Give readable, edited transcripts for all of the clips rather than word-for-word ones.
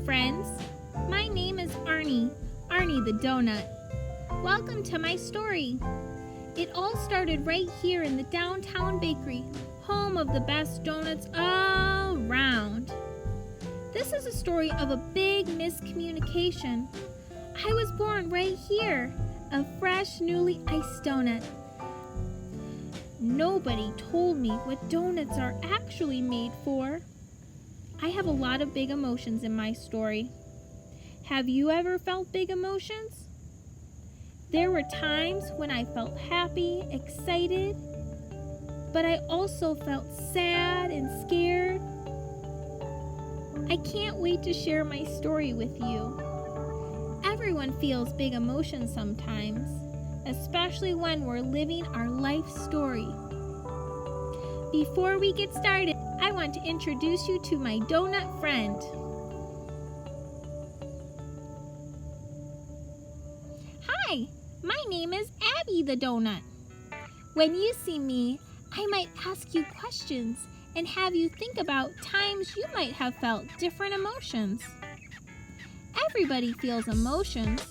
friends. My name is Arnie the Doughnut. Welcome to my story. It all started right here in the downtown bakery, home of the best donuts all around. This is a story of a big miscommunication. I was born right here, a fresh, newly iced donut. Nobody told me what donuts are actually made for. I have a lot of big emotions in my story. Have you ever felt big emotions? There were times when I felt happy, excited, but I also felt sad and scared. I can't wait to share my story with you. Everyone feels big emotions sometimes, especially when we're living our life story. Before we get started, I want to introduce you to my donut friend. Hi, my name is Abby the Doughnut. When you see me, I might ask you questions and have you think about times you might have felt different emotions. Everybody feels emotions.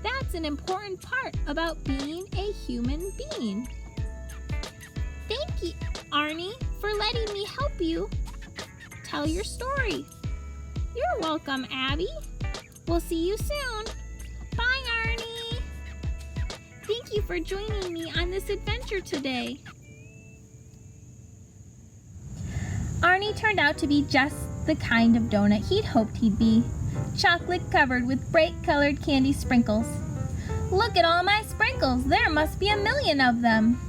That's an important part about being a human being. Thank you, Arnie, for letting me help you tell your story. You're welcome, Abby. We'll see you soon. Bye, Arnie. Thank you for joining me on this adventure today. Arnie turned out to be just the kind of donut he'd hoped he'd be. Chocolate covered with bright colored candy sprinkles. Look at all my sprinkles. There must be 1,000,000 of them.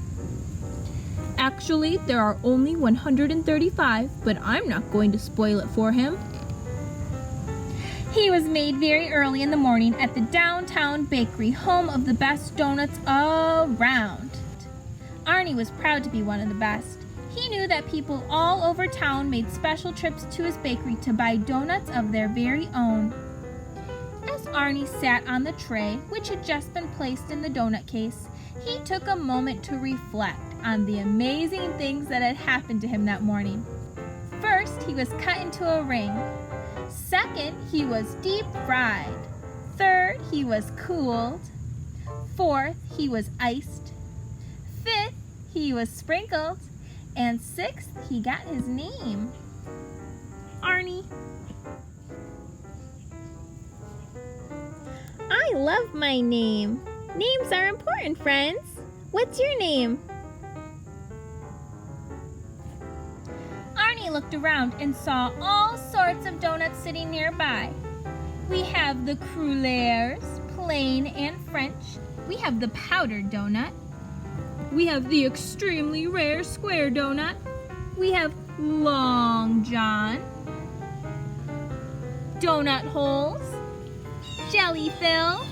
Actually, there are only 135, but I'm not going to spoil it for him. He was made very early in the morning at the downtown bakery, home of the best donuts around. Arnie was proud to be one of the best. He knew that people all over town made special trips to his bakery to buy donuts of their very own. As Arnie sat on the tray, which had just been placed in the donut case, he took a moment to reflect on the amazing things that had happened to him that morning. First, he was cut into a ring. Second, he was deep fried. Third, he was cooled. Fourth, he was iced. Fifth, he was sprinkled. And sixth, he got his name. Arnie. I love my name. Names are important, friends. What's your name? Arnie looked around and saw all sorts of donuts sitting nearby. We have the crullers, plain and French. We have the powdered donut. We have the extremely rare square donut. We have Long John, donut holes, jelly filled,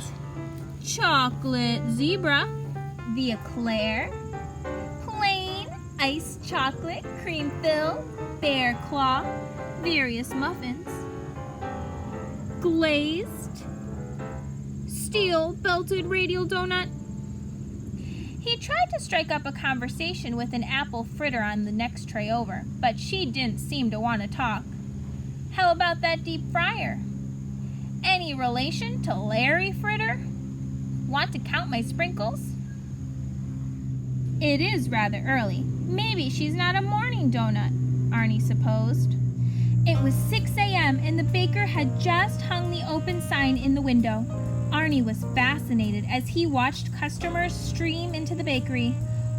chocolate zebra, the eclair, plain iced chocolate, cream filled, bear claw, various muffins, glazed, steel belted radial donut. He tried to strike up a conversation with an apple fritter on the next tray over, but she didn't seem to want to talk. How about that deep fryer? Any relation to Larry Fritter? Want to count my sprinkles? It is rather early. Maybe she's not a morning donut, Arnie supposed. It was 6 a.m. and the baker had just hung the open sign in the window. Arnie was fascinated as he watched customers stream into the bakery.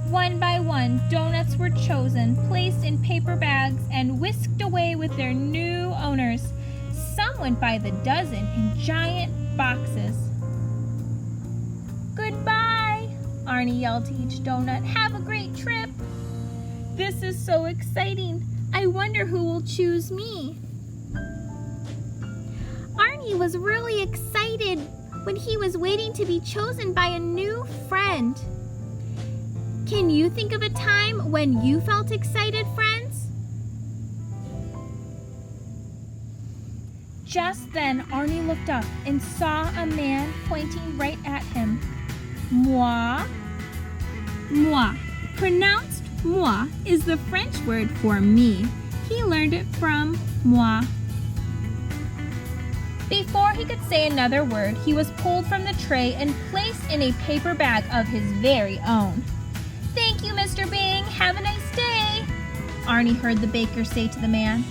One by one, donuts were chosen, placed in paper bags, and whisked away with their new owners. Some went by the dozen in giant boxes. Goodbye, Arnie yelled to each donut. Have a great trip. This is so exciting. I wonder who will choose me. Arnie was really excited when he was waiting to be chosen by a new friend. Can you think of a time when you felt excited, friends? Just then, Arnie looked up and saw a man pointing right at him. Moi. Moi. Pronounced moi is the French word for me. He learned it from moi. Before he could say another word, he was pulled from the tray and placed in a paper bag of his very own. "Thank you, Mr. Bing. Have a nice day," Arnie heard the baker say to the man.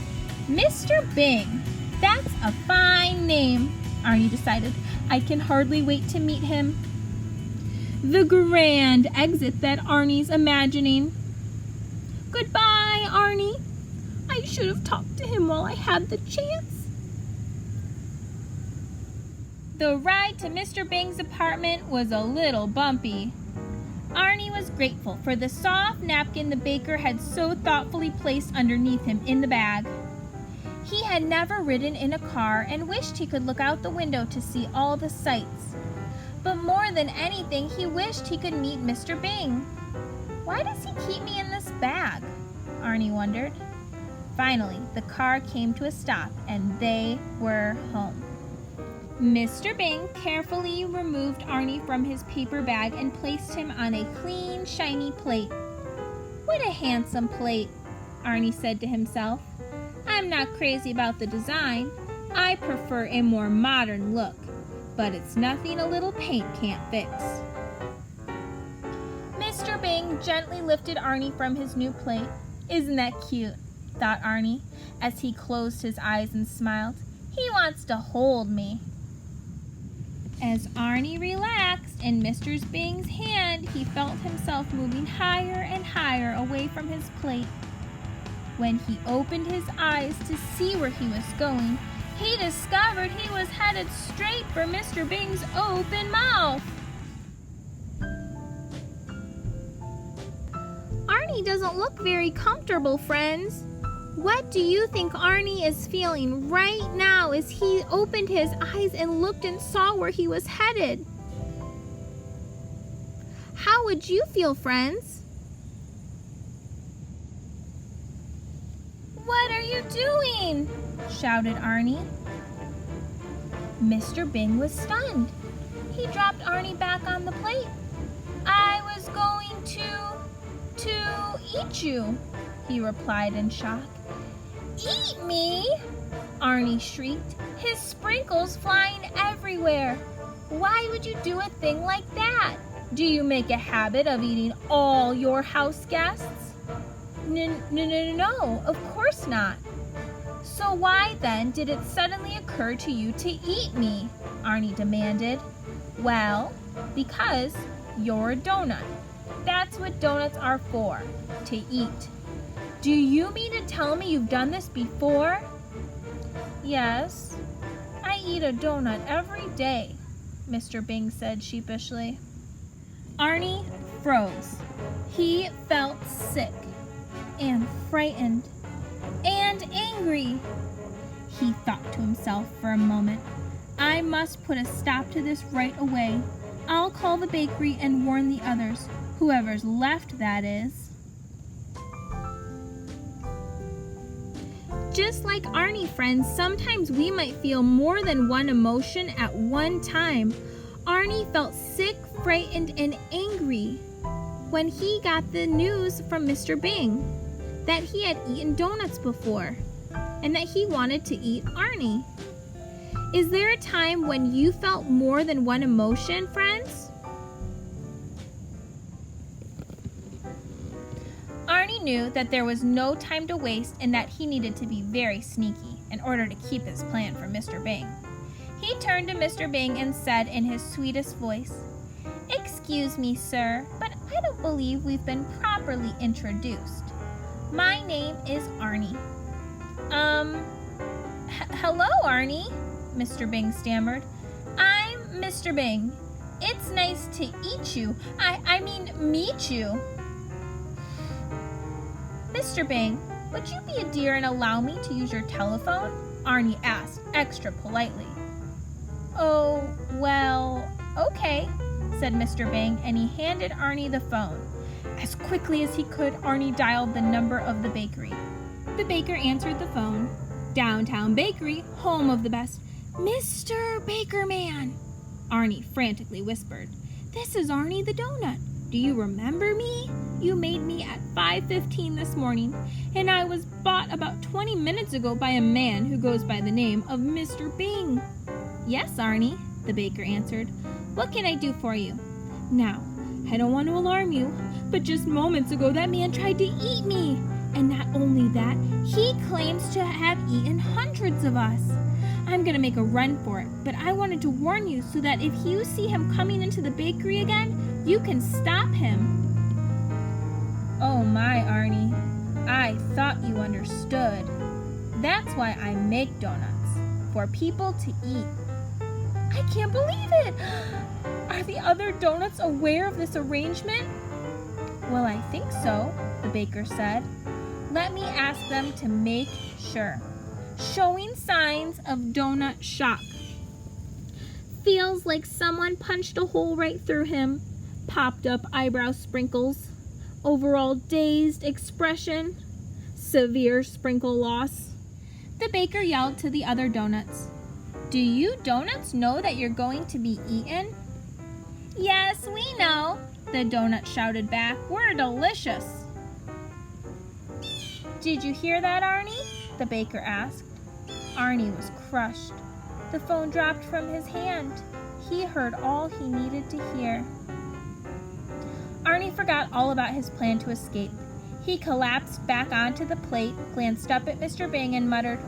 "Mr. Bing, that's a fine name," Arnie decided. "I can hardly wait to meet him." The grand exit that Arnie's imagining. "Goodbye, Arnie. I should have talked to him while I had the chance." The ride to Mr. Bing's apartment was a little bumpy. Arnie was grateful for the soft napkin the baker had so thoughtfully placed underneath him in the bag. He had never ridden in a car and wished he could look out the window to see all the sights. But more than anything, he wished he could meet Mr. Bing. "Why does he keep me in this bag?" Arnie wondered. Finally, the car came to a stop and they were home. Mr. Bing carefully removed Arnie from his paper bag and placed him on a clean, shiny plate. "What a handsome plate," Arnie said to himself. "I'm not crazy about the design. I prefer a more modern look, but it's nothing a little paint can't fix." Mr. Bing gently lifted Arnie from his new plate. "Isn't that cute?" thought Arnie, as he closed his eyes and smiled. "He wants to hold me." As Arnie relaxed in Mr. Bing's hand, he felt himself moving higher and higher away from his plate. When he opened his eyes to see where he was going, he discovered he was headed straight for Mr. Bing's open mouth. Arnie doesn't look very comfortable, friends. What do you think Arnie is feeling right now as he opened his eyes and looked and saw where he was headed? How would you feel, friends? "What are you doing?" shouted Arnie. Mr. Bing was stunned. He dropped Arnie back on the plate. "I was going to eat you," he replied in shock. "Eat me?" Arnie shrieked, his sprinkles flying everywhere. "Why would you do a thing like that? Do you make a habit of eating all your house guests?" No, of course not." "So why then did it suddenly occur to you to eat me?" Arnie demanded. "Well, because you're a donut. That's what donuts are for, to eat." "Do you mean to tell me you've done this before?" "Yes, I eat a donut every day," Mr. Bing said sheepishly. Arnie froze. He felt sick and frightened and angry. He thought to himself for a moment, "I must put a stop to this right away. I'll call the bakery and warn the others, whoever's left, that is." Just like Arnie, friends, sometimes we might feel more than one emotion at one time. Arnie felt sick, frightened, and angry when he got the news from Mr. Bing that he had eaten donuts before and that he wanted to eat Arnie. Is there a time when you felt more than one emotion, friends? Arnie knew that there was no time to waste and that he needed to be very sneaky in order to keep his plan from Mr. Bing. He turned to Mr. Bing and said in his sweetest voice, "Excuse me, sir, but I don't believe we've been properly introduced. My name is Arnie." Hello, Arnie," Mr. Bing stammered. "I'm Mr. Bing. It's nice to eat you. I mean, meet you." "Mr. Bing, would you be a dear and allow me to use your telephone?" Arnie asked extra politely. "Oh, well, okay," said Mr. Bing, and he handed Arnie the phone. As quickly as he could, Arnie dialed the number of the bakery. The baker answered the phone. "Downtown Bakery, home of the best." "Mr. Baker Man," Arnie frantically whispered. "This is Arnie the Doughnut. Do you remember me? You made me at 5:15 this morning, and I was bought about 20 minutes ago by a man who goes by the name of Mr. Bing. Yes, Arnie, the baker answered. What can I do for you? Now, I don't want to alarm you, but just moments ago that man tried to eat me. And not only that, he claims to have eaten hundreds of us. I'm going to make a run for it, but I wanted to warn you so that if you see him coming into the bakery again, you can stop him. Oh my, Arnie, I thought you understood. That's why I make donuts, for people to eat. I can't believe it! Are the other donuts aware of this arrangement? Well, I think so, the baker said. Let me ask them to make sure. Showing signs of donut shock. Feels like someone punched a hole right through him. Popped up eyebrow sprinkles. Overall dazed expression. Severe sprinkle loss. The baker yelled to the other donuts. Do you donuts know that you're going to be eaten? Yes, we know, the donut shouted back. We're delicious. Did you hear that, Arnie? The baker asked. Arnie was crushed. The phone dropped from his hand. He heard all he needed to hear. Arnie forgot all about his plan to escape. He collapsed back onto the plate, glanced up at Mr. Bing, and muttered,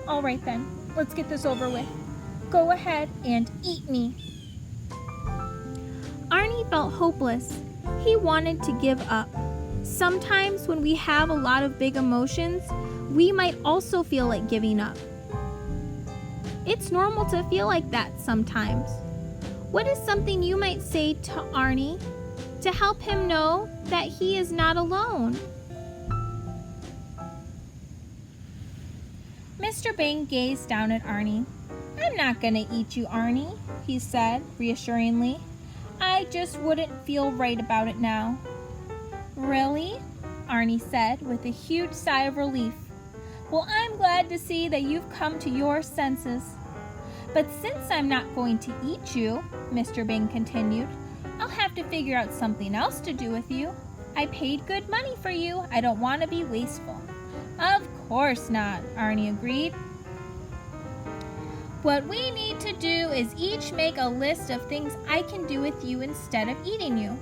All right then, let's get this over with. Go ahead and eat me. Arnie felt hopeless. He wanted to give up. Sometimes when we have a lot of big emotions, we might also feel like giving up. It's normal to feel like that sometimes. What is something you might say to Arnie to help him know that he is not alone? Mr. Bing gazed down at Arnie. I'm not gonna eat you, Arnie, he said reassuringly. I just wouldn't feel right about it now. Really? Arnie said with a huge sigh of relief. Well, I'm glad to see that you've come to your senses. But since I'm not going to eat you, Mr. Bing continued, I'll have to figure out something else to do with you. I paid good money for you. I don't want to be wasteful. Of course not, Arnie agreed. What we need to do is each make a list of things I can do with you instead of eating you.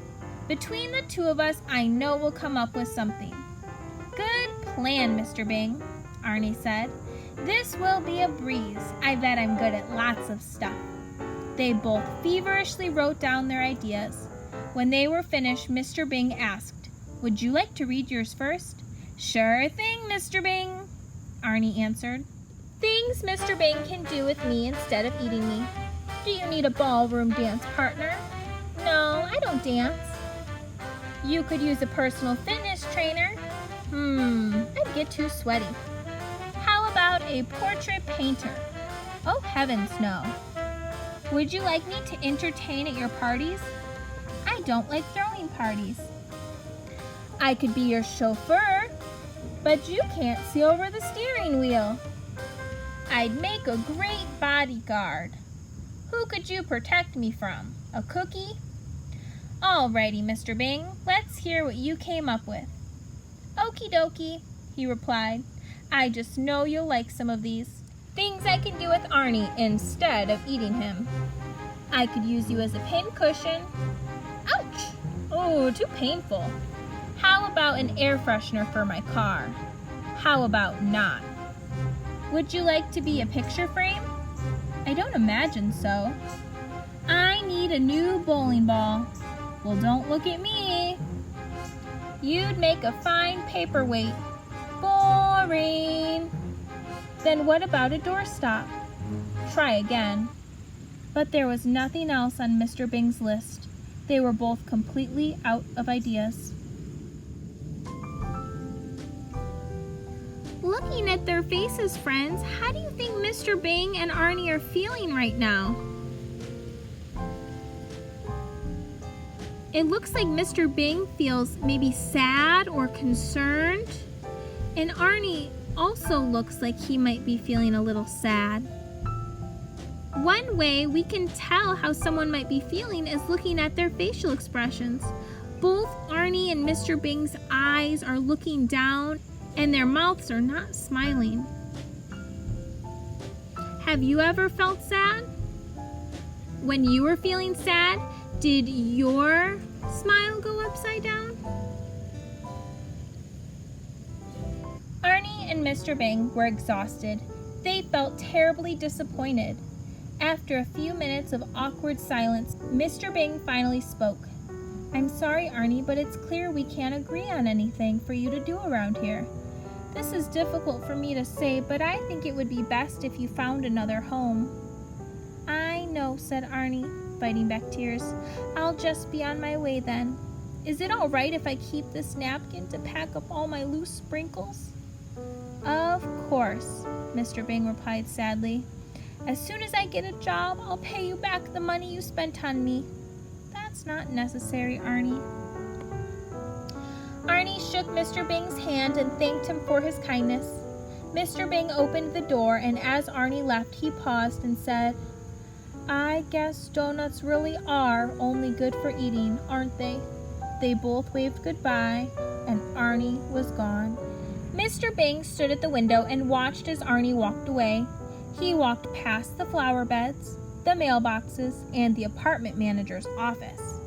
Between the two of us, I know we'll come up with something. Good plan, Mr. Bing, Arnie said. This will be a breeze. I bet I'm good at lots of stuff. They both feverishly wrote down their ideas. When they were finished, Mr. Bing asked, Would you like to read yours first? Sure thing, Mr. Bing, Arnie answered. Things Mr. Bing can do with me instead of eating me. Do you need a ballroom dance partner? No, I don't dance. You could use a personal fitness trainer. I'd get too sweaty. How about a portrait painter? Oh, heavens, no. Would you like me to entertain at your parties? I don't like throwing parties. I could be your chauffeur, but you can't see over the steering wheel. I'd make a great bodyguard. Who could you protect me from? A cookie? Alrighty, Mr. Bing, let's hear what you came up with. Okie dokie, he replied. I just know you'll like some of these. Things I can do with Arnie instead of eating him. I could use you as a pin cushion. Ouch! Oh, too painful. How about an air freshener for my car? How about not? Would you like to be a picture frame? I don't imagine so. I need a new bowling ball. Well, don't look at me. You'd make a fine paperweight. Boring. Then what about a doorstop? Try again. But there was nothing else on Mr. Bing's list. They were both completely out of ideas. Looking at their faces, friends, how do you think Mr. Bing and Arnie are feeling right now? It looks like Mr. Bing feels maybe sad or concerned. And Arnie also looks like he might be feeling a little sad. One way we can tell how someone might be feeling is looking at their facial expressions. Both Arnie and Mr. Bing's eyes are looking down and their mouths are not smiling. Have you ever felt sad? When you were feeling sad, did your smile go upside down? Arnie and Mr. Bing were exhausted. They felt terribly disappointed. After a few minutes of awkward silence, Mr. Bing finally spoke. I'm sorry, Arnie, but it's clear we can't agree on anything for you to do around here. This is difficult for me to say, but I think it would be best if you found another home. I know, said Arnie, fighting back tears. I'll just be on my way then. Is it all right if I keep this napkin to pack up all my loose sprinkles? Of course, Mr. Bing replied sadly. As soon as I get a job, I'll pay you back the money you spent on me. That's not necessary, Arnie. Arnie shook Mr. Bing's hand and thanked him for his kindness. Mr. Bing opened the door, and as Arnie left, he paused and said, I guess donuts really are only good for eating, aren't they? They both waved goodbye, and Arnie was gone. Mr. Bing stood at the window and watched as Arnie walked away. He walked past the flower beds, the mailboxes, and the apartment manager's office.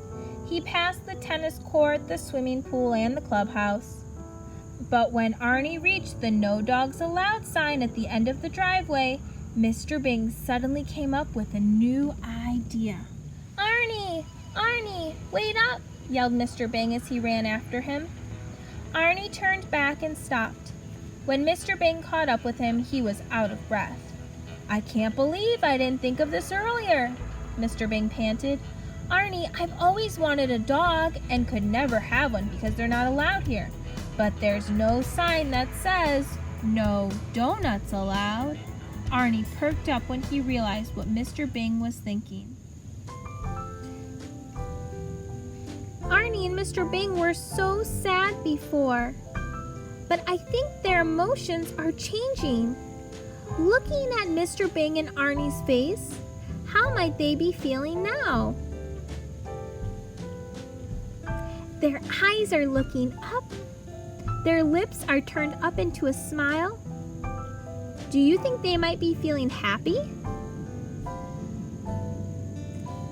He passed the tennis court, the swimming pool, and the clubhouse. But when Arnie reached the No Dogs Allowed sign at the end of the driveway, Mr. Bing suddenly came up with a new idea. Arnie! Arnie! Wait up! Yelled Mr. Bing as he ran after him. Arnie turned back and stopped. When Mr. Bing caught up with him, he was out of breath. I can't believe I didn't think of this earlier, Mr. Bing panted. Arnie, I've always wanted a dog and could never have one because they're not allowed here. But there's no sign that says, no donuts allowed. Arnie perked up when he realized what Mr. Bing was thinking. Arnie and Mr. Bing were so sad before, but I think their emotions are changing. Looking at Mr. Bing and Arnie's face, how might they be feeling now? Their eyes are looking up. Their lips are turned up into a smile. Do you think they might be feeling happy?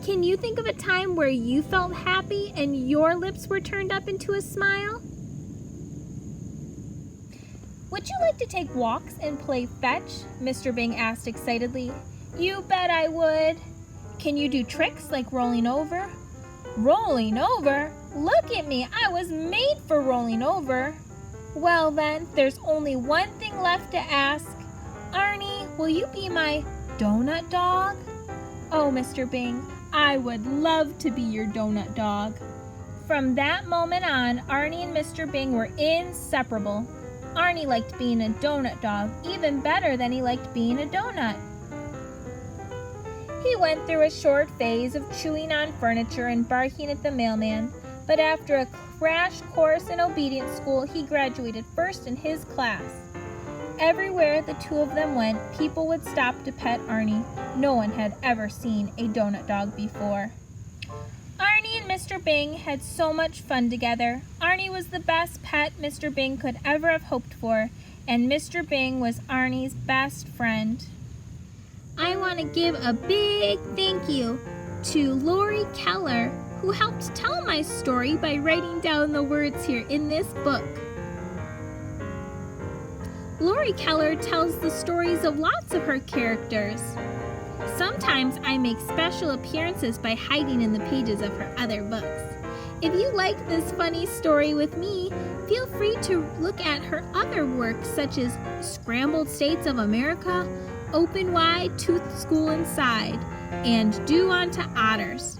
Can you think of a time where you felt happy and your lips were turned up into a smile? Would you like to take walks and play fetch? Mr. Bing asked excitedly. You bet I would. Can you do tricks like rolling over? Rolling over? Look at me, I was made for rolling over. Well then, there's only one thing left to ask. Arnie, will you be my donut dog? Oh, Mr. Bing, I would love to be your donut dog. From that moment on, Arnie and Mr. Bing were inseparable. Arnie liked being a donut dog even better than he liked being a donut. He went through a short phase of chewing on furniture and barking at the mailman, but after a crash course in obedience school, he graduated first in his class. Everywhere the two of them went, people would stop to pet Arnie. No one had ever seen a donut dog before. Arnie and Mr. Bing had so much fun together. Arnie was the best pet Mr. Bing could ever have hoped for, and Mr. Bing was Arnie's best friend. I want to give a big thank you to Laurie Keller, who helped tell my story by writing down the words here in this book. Laurie Keller tells the stories of lots of her characters. Sometimes I make special appearances by hiding in the pages of her other books. If you like this funny story with me, feel free to look at her other works such as Scrambled States of America, Open Wide, Tooth School Inside, and Do Unto Otters.